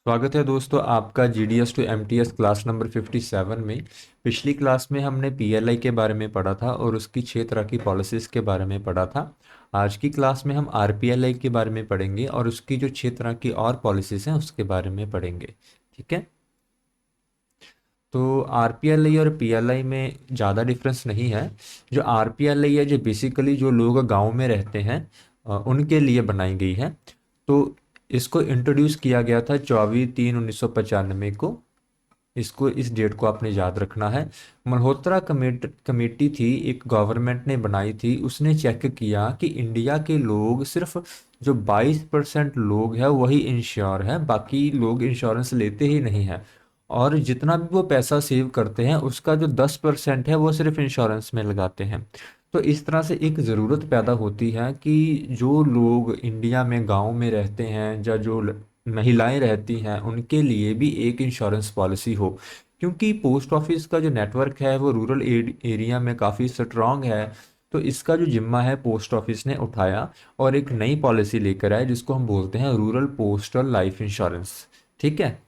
स्वागत है दोस्तों आपका GDS to MTS class number 57 में। पिछली क्लास में हमने PLI के बारे में पढ़ा था और उसकी 6 तरह की पॉलिसीज़ के बारे में पढ़ा था। आज की क्लास में हम RPLI के बारे में पढ़ेंगे और उसकी जो 6 तरह की और पॉलिसीज़ हैं उसके बारे में पढ़ेंगे। ठीक है। तो RPLI और PLI में ज़्यादा डिफरेंस नहीं है। जो RPLI है जो बेसिकली जो लोग गांव में रहते हैं उनके लिए बनाई गई है। तो इसको इंट्रोड्यूस किया गया था 24/3/1995 को। इसको इस डेट को आपने याद रखना है। मल्होत्रा कमेटी थी, एक गवर्नमेंट ने बनाई थी। उसने चेक किया कि इंडिया के लोग सिर्फ जो 22% लोग हैं वही इंश्योर है, बाकी लोग इंश्योरेंस लेते ही नहीं हैं। और जितना भी वो पैसा सेव करते हैं उसका जो 10% है वो सिर्फ इंश्योरेंस में लगाते हैं। तो इस तरह से एक ज़रूरत पैदा होती है कि जो लोग इंडिया में गांव में रहते हैं या जो महिलाएं रहती हैं उनके लिए भी एक इंश्योरेंस पॉलिसी हो। क्योंकि पोस्ट ऑफिस का जो नेटवर्क है वो रूरल एरिया में काफ़ी स्ट्रांग है। तो इसका जो जिम्मा है पोस्ट ऑफिस ने उठाया और एक नई पॉलिसी लेकर आए जिसको हम बोलते हैं रूरल पोस्टल लाइफ इंश्योरेंस। ठीक है।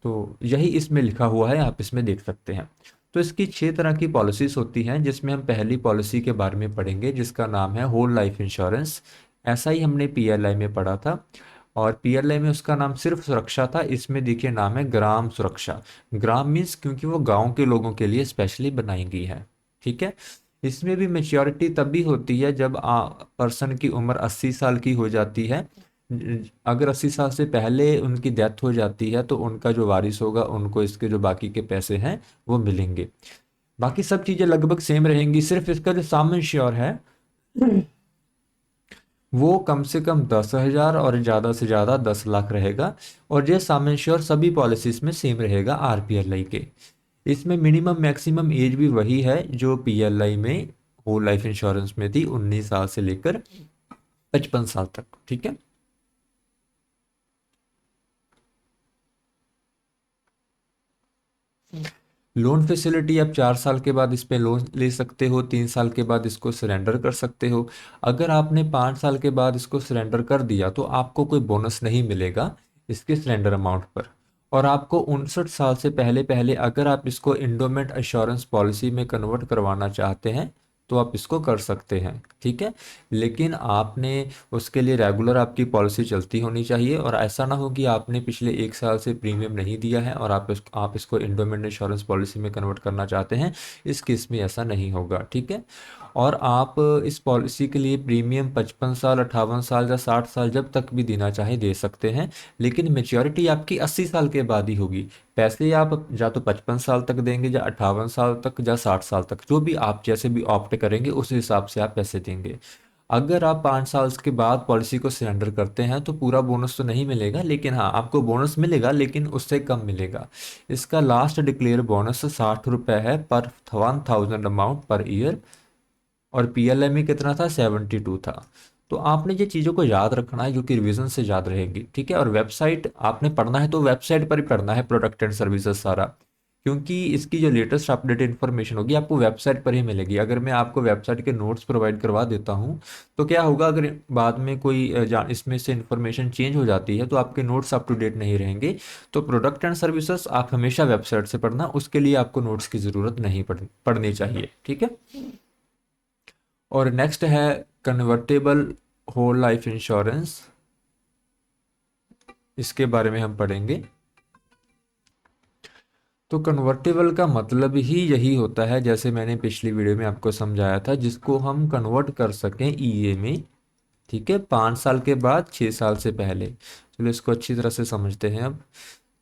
तो यही इसमें लिखा हुआ है, आप इसमें देख सकते हैं। तो इसकी 6 तरह की पॉलिसीज होती हैं जिसमें हम पहली पॉलिसी के बारे में पढ़ेंगे जिसका नाम है होल लाइफ इंश्योरेंस। ऐसा ही हमने PLI में पढ़ा था। और PLI में उसका नाम सिर्फ सुरक्षा था, इसमें देखिए नाम है ग्राम सुरक्षा। ग्राम मीन्स क्योंकि वो गांव के लोगों के लिए स्पेशली बनाई गई है। ठीक है। इसमें भी मेच्योरिटी तब भी होती है जब पर्सन की उम्र 80 साल की हो जाती है। अगर 80 साल से पहले उनकी डेथ हो जाती है तो उनका जो वारिस होगा उनको इसके जो बाकी के पैसे हैं वो मिलेंगे। बाकी सब चीज़ें लगभग सेम रहेंगी, सिर्फ इसका जो साम इंश्योर है वो कम से कम 10,000 और ज़्यादा से ज़्यादा 10 लाख रहेगा। और ये साम इंश्योर सभी पॉलिसीज में सेम रहेगा RPLI के। इसमें मिनिमम मैक्सिमम एज भी वही है जो PLI में होल लाइफ इंश्योरेंस में थी, 19 साल से लेकर 55 साल तक। ठीक है। लोन फैसिलिटी आप 4 साल के बाद इस पे लोन ले सकते हो, 3 साल के बाद इसको सरेंडर कर सकते हो। अगर आपने 5 साल के बाद इसको सरेंडर कर दिया तो आपको कोई बोनस नहीं मिलेगा इसके सरेंडर अमाउंट पर। और आपको 59 साल से पहले पहले अगर आप इसको इंडोमेंट इंश्योरेंस पॉलिसी में कन्वर्ट करवाना चाहते हैं तो आप इसको कर सकते हैं। ठीक है। लेकिन आपने उसके लिए रेगुलर आपकी पॉलिसी चलती होनी चाहिए और ऐसा ना हो कि आपने पिछले 1 साल से प्रीमियम नहीं दिया है और आप इसको इंडोमेंट इंश्योरेंस पॉलिसी में कन्वर्ट करना चाहते हैं। इस केस में ऐसा नहीं होगा। ठीक है। और आप इस पॉलिसी के लिए प्रीमियम 55 साल, 58 साल या 60 साल जब तक भी देना चाहे दे सकते हैं। लेकिन मेच्योरिटी आपकी 80 साल के बाद ही होगी। पैसे आप या तो 55 साल तक देंगे या 58 साल तक या 60 साल तक, जो भी आप जैसे भी ऑप्ट करेंगे उस हिसाब से आप पैसे देंगे। अगर आप 5 साल के बाद पॉलिसी को सरेंडर करते हैं तो पूरा बोनस तो नहीं मिलेगा, लेकिन हाँ आपको बोनस मिलेगा लेकिन उससे कम मिलेगा। इसका लास्ट डिक्लेयर बोनस 60 रुपये है पर 1000 अमाउंट पर ईयर। और PLI में कितना था, 72 था। तो आपने ये चीज़ों को याद रखना है जो कि रिवीजन से याद रहेगी। ठीक है। और वेबसाइट आपने पढ़ना है तो वेबसाइट पर ही पढ़ना है, प्रोडक्ट एंड सर्विसेज सारा। क्योंकि इसकी जो लेटेस्ट अपडेट इन्फॉर्मेशन होगी आपको वेबसाइट पर ही मिलेगी। अगर मैं आपको वेबसाइट के नोट्स प्रोवाइड करवा देता हूँ तो क्या होगा, अगर बाद में कोई इसमें से इन्फॉर्मेशन चेंज हो जाती है तो आपके नोट्स अप टू डेट नहीं रहेंगे। तो प्रोडक्ट एंड सर्विसेज आप हमेशा वेबसाइट से पढ़ना, उसके लिए आपको नोट्स की ज़रूरत नहीं पढ़नी चाहिए। ठीक है। और नेक्स्ट है कन्वर्टेबल होल लाइफ इंश्योरेंस। इसके बारे में हम पढ़ेंगे। तो कन्वर्टेबल का मतलब ही यही होता है, जैसे मैंने पिछली वीडियो में आपको समझाया था, जिसको हम कन्वर्ट कर सकें EA में। ठीक है। 5 साल के बाद, 6 साल से पहले। चलो इसको अच्छी तरह से समझते हैं अब।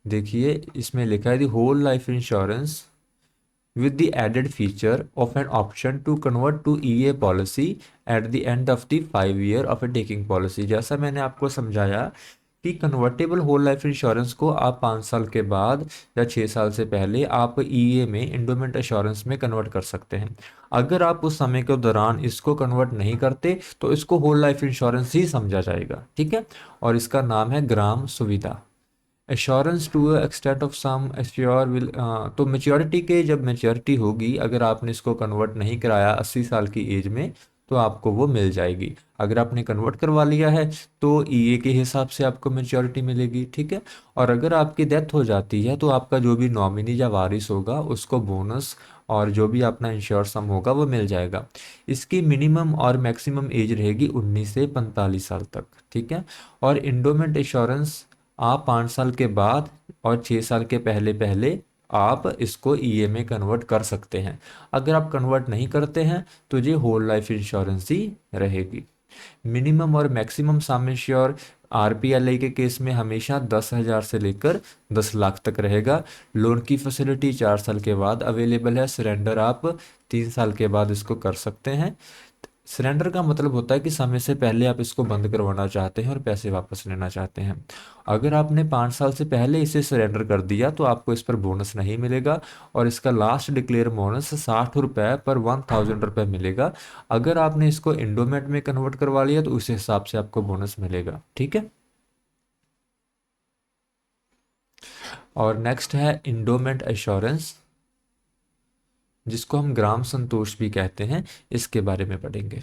देखिए इसमें लिखा है the whole life insurance with the added feature of an option to convert to EA policy at the end of the 5 year of a taking policy। जैसा मैंने आपको समझाया कि कन्वर्टेबल होल लाइफ इंश्योरेंस को आप 5 साल के बाद या 6 साल से पहले आप EA में इंडोमेंट इंश्योरेंस में कन्वर्ट कर सकते हैं। अगर आप उस समय के दौरान इसको कन्वर्ट नहीं करते तो इसको होल लाइफ इंश्योरेंस ही समझा जाएगा। ठीक है। और इसका नाम है Gram Suvidha. Assurance to extent of sum assure will. तो मेच्योरिटी के जब मेच्योरिटी होगी, अगर आपने इसको कन्वर्ट नहीं कराया 80 साल की एज में, तो आपको वो मिल जाएगी। अगर आपने कन्वर्ट करवा लिया है तो ईए के हिसाब से आपको मैच्योरिटी मिलेगी, ठीक है। और अगर आपकी डेथ हो जाती है तो आपका जो भी नॉमिनी या वारिस होगा उसको बोनस और जो भी अपना इंश्योर सम होगा वो मिल जाएगा। इसकी मिनिमम और मैक्सिमम एज रहेगी 19 से 45 साल तक, ठीक है। और इंडोमेंट इंश्योरेंस आप 5 साल के बाद और 6 साल के पहले पहले आप इसको ईए में कन्वर्ट कर सकते हैं। अगर आप कन्वर्ट नहीं करते हैं तो ये होल लाइफ इंश्योरेंस ही रहेगी। मिनिमम और मैक्सिमम सम इंश्योर आरपीएलआई के केस में हमेशा 10,000 से लेकर 10 लाख तक रहेगा। लोन की फैसिलिटी 4 साल के बाद अवेलेबल है। सरेंडर आप 3 साल के बाद इसको कर सकते हैं। सरेंडर का मतलब होता है कि समय से पहले आप इसको बंद करवाना चाहते हैं और पैसे वापस लेना चाहते हैं। अगर आपने 5 साल से पहले इसे सरेंडर कर दिया तो आपको इस पर बोनस नहीं मिलेगा और इसका लास्ट डिक्लेयर बोनस 60 रुपये पर 1,000 रुपये मिलेगा। अगर आपने इसको इंडोमेट में कन्वर्ट करवा लिया तो उस हिसाब से आपको बोनस मिलेगा, ठीक है। और नेक्स्ट है इंडोमेंट एश्योरेंस, जिसको हम ग्राम संतोष भी कहते हैं, इसके बारे में पढ़ेंगे।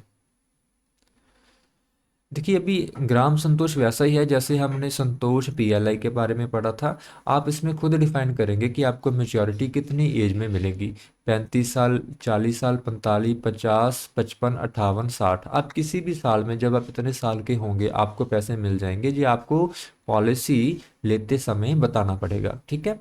देखिए अभी ग्राम संतोष वैसा ही है जैसे हमने संतोष पीएलआई के बारे में पढ़ा था। आप इसमें खुद डिफाइन करेंगे कि आपको मेच्योरिटी कितनी एज में मिलेगी। 35 साल, 40 साल, 45, 50, 55, 58, 60, आप किसी भी साल में जब आप इतने साल के होंगे आपको पैसे मिल जाएंगे। जी आपको पॉलिसी लेते समय बताना पड़ेगा, ठीक है।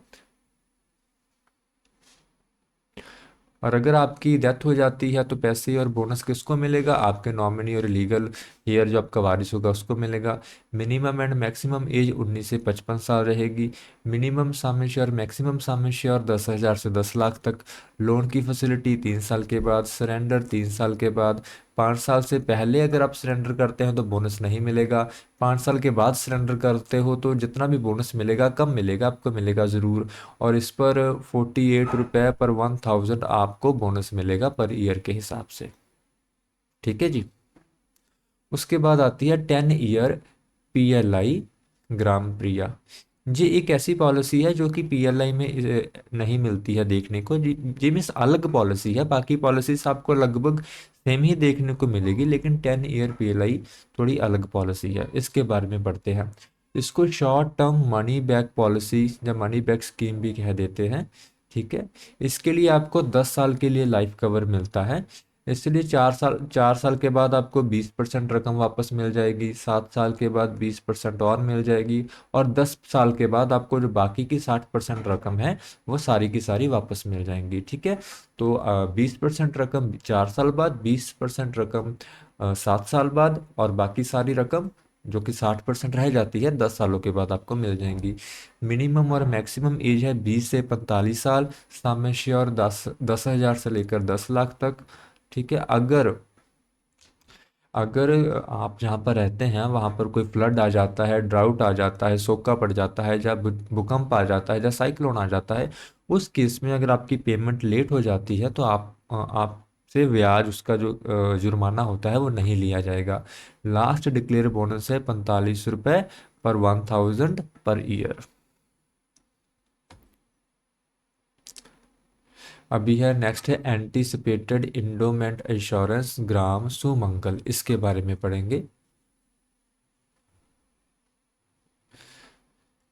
और अगर आपकी डेथ हो जाती है तो पैसे और बोनस किसको मिलेगा? आपके नॉमिनी और लीगल हेयर जो आपका वारिस होगा उसको मिलेगा। मिनिमम एंड मैक्सिमम एज 19 से 55 साल रहेगी। मिनिमम सम इंश्योर, मैक्सिमम सम इंश्योर 10,000 से 10 लाख तक। लोन की फैसिलिटी 3 साल के बाद, सरेंडर 3 साल के बाद। 5 साल से पहले अगर आप सरेंडर करते हैं तो बोनस नहीं मिलेगा। 5 साल के बाद सरेंडर करते हो तो जितना भी बोनस मिलेगा कम मिलेगा, आपको मिलेगा ज़रूर। और इस पर 48 रुपये पर 1,000 आपको बोनस मिलेगा पर ईयर के हिसाब से, ठीक है जी। उसके बाद आती है 10 ईयर पीएलआई ग्राम प्रिया। ये एक ऐसी पॉलिसी है जो कि पीएलआई में नहीं मिलती है देखने को। जी मीन्स अलग पॉलिसी है, बाकी पॉलिसीज आपको लगभग सेम ही देखने को मिलेगी, लेकिन 10 ईयर पीएलआई थोड़ी अलग पॉलिसी है। इसके बारे में पढ़ते हैं। इसको short term money back policy या मनी बैक स्कीम भी कह देते हैं, ठीक है। इसके लिए आपको 10 साल के लिए लाइफ कवर मिलता है। इसलिए 4 साल के बाद आपको 20% रकम वापस मिल जाएगी, 7 साल के बाद 20% और मिल जाएगी, और 10 साल के बाद आपको जो बाकी की 60% रकम है वो सारी की सारी वापस मिल जाएंगी, ठीक है। तो 20% रकम 4 साल बाद, 20% रकम 7 साल बाद, और बाकी सारी रकम जो कि 60% रह जाती है 10 सालों के बाद आपको मिल जाएंगी। मिनिमम और मैक्सिमम एज है 20 से 45 साल। सम एश्योर 10,000 से लेकर 10 लाख तक, ठीक है। अगर अगर आप जहाँ पर रहते हैं वहाँ पर कोई फ्लड आ जाता है, ड्राउट आ जाता है, सूखा पड़ जाता है, या भूकंप आ जाता है, या साइक्लोन आ जाता है, उस केस में अगर आपकी पेमेंट लेट हो जाती है तो आपसे ब्याज, उसका जो जुर्माना होता है वो नहीं लिया जाएगा। लास्ट डिक्लेयर बोनस है 45 रुपये पर 1,000 पर ईयर। अभी है नेक्स्ट है एंटीसिपेटेड इंडोमेंट इंश्योरेंस ग्राम सुमंगल, इसके बारे में पढ़ेंगे।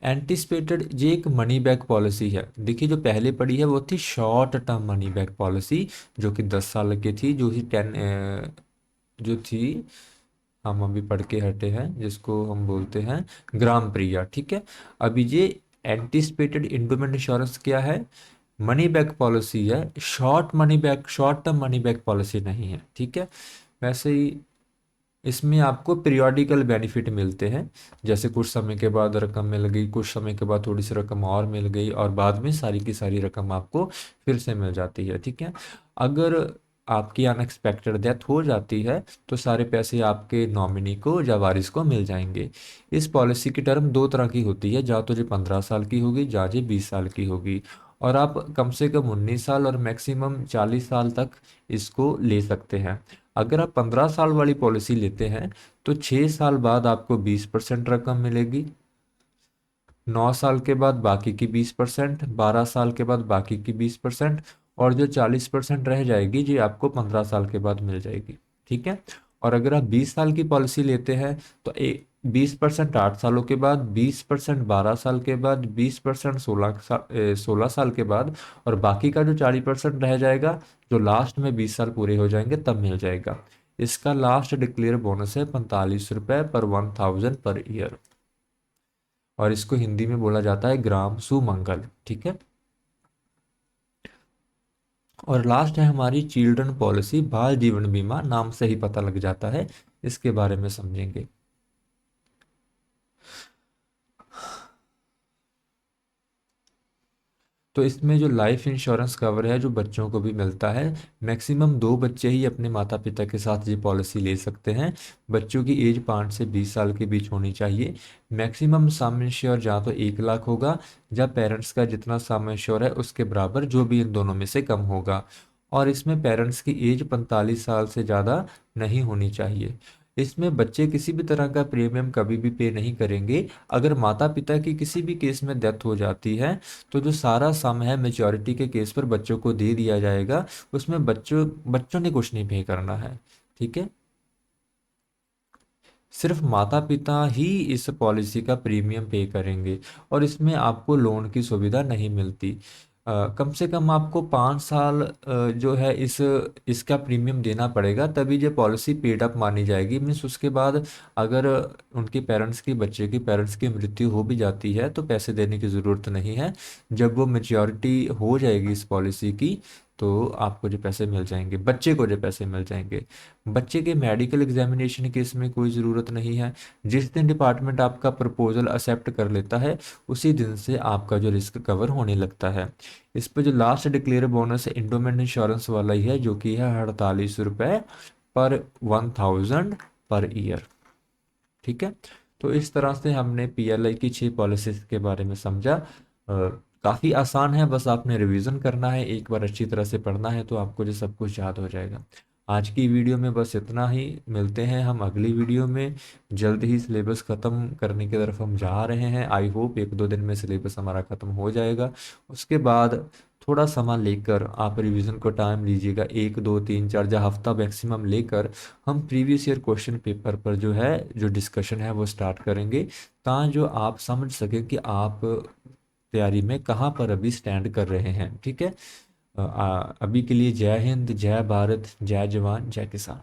एंटीसिपेटेड ये एक मनी बैक पॉलिसी है। देखिए जो पहले पढ़ी है वो थी short term money back policy, जो कि 10 साल की थी, जो कि जो थी, हम अभी पढ़ के हटे हैं, जिसको हम बोलते हैं ग्राम प्रिया, ठीक है। अभी ये एंटीसिपेटेड इंडोमेंट इंश्योरेंस क्या है? मनी बैक पॉलिसी है। Short term money back policy नहीं है, ठीक है। वैसे ही इसमें आपको पीरियोडिकल बेनिफिट मिलते हैं, जैसे कुछ समय के बाद रकम मिल गई, कुछ समय के बाद थोड़ी सी रकम और मिल गई, और बाद में सारी की सारी रकम आपको फिर से मिल जाती है, ठीक है। अगर आपकी अनएक्सपेक्टेड डेथ हो जाती है तो सारे पैसे आपके नॉमिनी को या वारिस को मिल जाएंगे। इस पॉलिसी की टर्म दो तरह की होती है, या तो जो 15 साल की होगी या जो 20 साल की होगी। और आप कम से कम 19 साल और मैक्सिमम 40 साल तक इसको ले सकते हैं। अगर आप 15 साल वाली पॉलिसी लेते हैं तो 6 साल बाद आपको 20% रकम मिलेगी, 9 साल के बाद बाकी की 20%, 12 साल के बाद बाकी की 20%, और जो 40% रह जाएगी जी आपको 15 साल के बाद मिल जाएगी। ठीक है। और अगर आप 20 साल की पॉलिसी लेते हैं तो 20% 8 सालों के बाद, 20% 12 साल के बाद, 20% 16 साल के बाद, और बाकी का जो 40% रह जाएगा, जो लास्ट में 20 साल पूरे हो जाएंगे तब मिल जाएगा। इसका लास्ट डिक्लेयर बोनस है 45 रुपये पर 1000 पर ईयर, और इसको हिंदी में बोला जाता है ग्राम सुमंगल। ठीक है। और लास्ट है हमारी चिल्ड्रन पॉलिसी, बाल जीवन बीमा, नाम से ही पता लग जाता है। इसके बारे में समझेंगे। तो इसमें जो लाइफ इंश्योरेंस कवर है जो बच्चों को भी मिलता है, मैक्सिमम 2 बच्चे ही अपने माता पिता के साथ ये पॉलिसी ले सकते हैं। बच्चों की एज 5 से 20 साल के बीच होनी चाहिए। मैक्सिमम सम इंश्योर या तो 1 लाख होगा, या पेरेंट्स का जितना सम इंश्योर है उसके बराबर, जो भी इन दोनों में से कम होगा। और इसमें पेरेंट्स की एज 45 साल से ज़्यादा नहीं होनी चाहिए। इसमें बच्चे किसी भी तरह का प्रीमियम कभी भी पे नहीं करेंगे। अगर माता पिता की किसी भी केस में डेथ हो जाती है तो जो सारा सम है मेच्योरिटी के केस पर बच्चों को दे दिया जाएगा। उसमें बच्चों बच्चों ने कुछ नहीं पे करना है। ठीक है। सिर्फ माता पिता ही इस पॉलिसी का प्रीमियम पे करेंगे, और इसमें आपको लोन की सुविधा नहीं मिलती। कम से कम आपको 5 साल जो है इसका प्रीमियम देना पड़ेगा, तभी ये पॉलिसी पेड अप मानी जाएगी। मीन्स उसके बाद अगर उनके पेरेंट्स की बच्चे की पेरेंट्स की मृत्यु हो भी जाती है तो पैसे देने की ज़रूरत नहीं है। जब वो मेच्योरिटी हो जाएगी इस पॉलिसी की, तो आपको जो पैसे मिल जाएंगे, बच्चे को जो पैसे मिल जाएंगे। बच्चे के मेडिकल एग्जामिनेशन की इसमें कोई ज़रूरत नहीं है। जिस दिन डिपार्टमेंट आपका प्रपोजल एक्सेप्ट कर लेता है उसी दिन से आपका जो रिस्क कवर होने लगता है। इस पर जो लास्ट डिक्लेयर बोनस है इंडोमेंट इंश्योरेंस वाला ही है, जो कि है 48 रुपये पर 1000 पर ईयर। ठीक है। तो इस तरह से हमने पीएलआई की 6 पॉलिसीज के बारे में समझा। काफ़ी आसान है, बस आपने रिवीजन करना है, एक बार अच्छी तरह से पढ़ना है तो आपको जो सब कुछ याद हो जाएगा। आज की वीडियो में बस इतना ही। मिलते हैं हम अगली वीडियो में। जल्द ही सिलेबस ख़त्म करने की तरफ हम जा रहे हैं। आई होप 1-2 दिन में सिलेबस हमारा ख़त्म हो जाएगा। उसके बाद थोड़ा समय लेकर आप रिवीजन को टाइम लीजिएगा, 1 2 3 4 या हफ्ता मैक्सिमम लेकर हम प्रीवियस ईयर क्वेश्चन पेपर पर जो है जो डिस्कशन है वो स्टार्ट करेंगे, ताकि जो आप समझ सकें कि आप तैयारी में कहाँ पर अभी स्टैंड कर रहे हैं। ठीक है। अभी के लिए जय हिंद, जय भारत, जय जवान, जय किसान।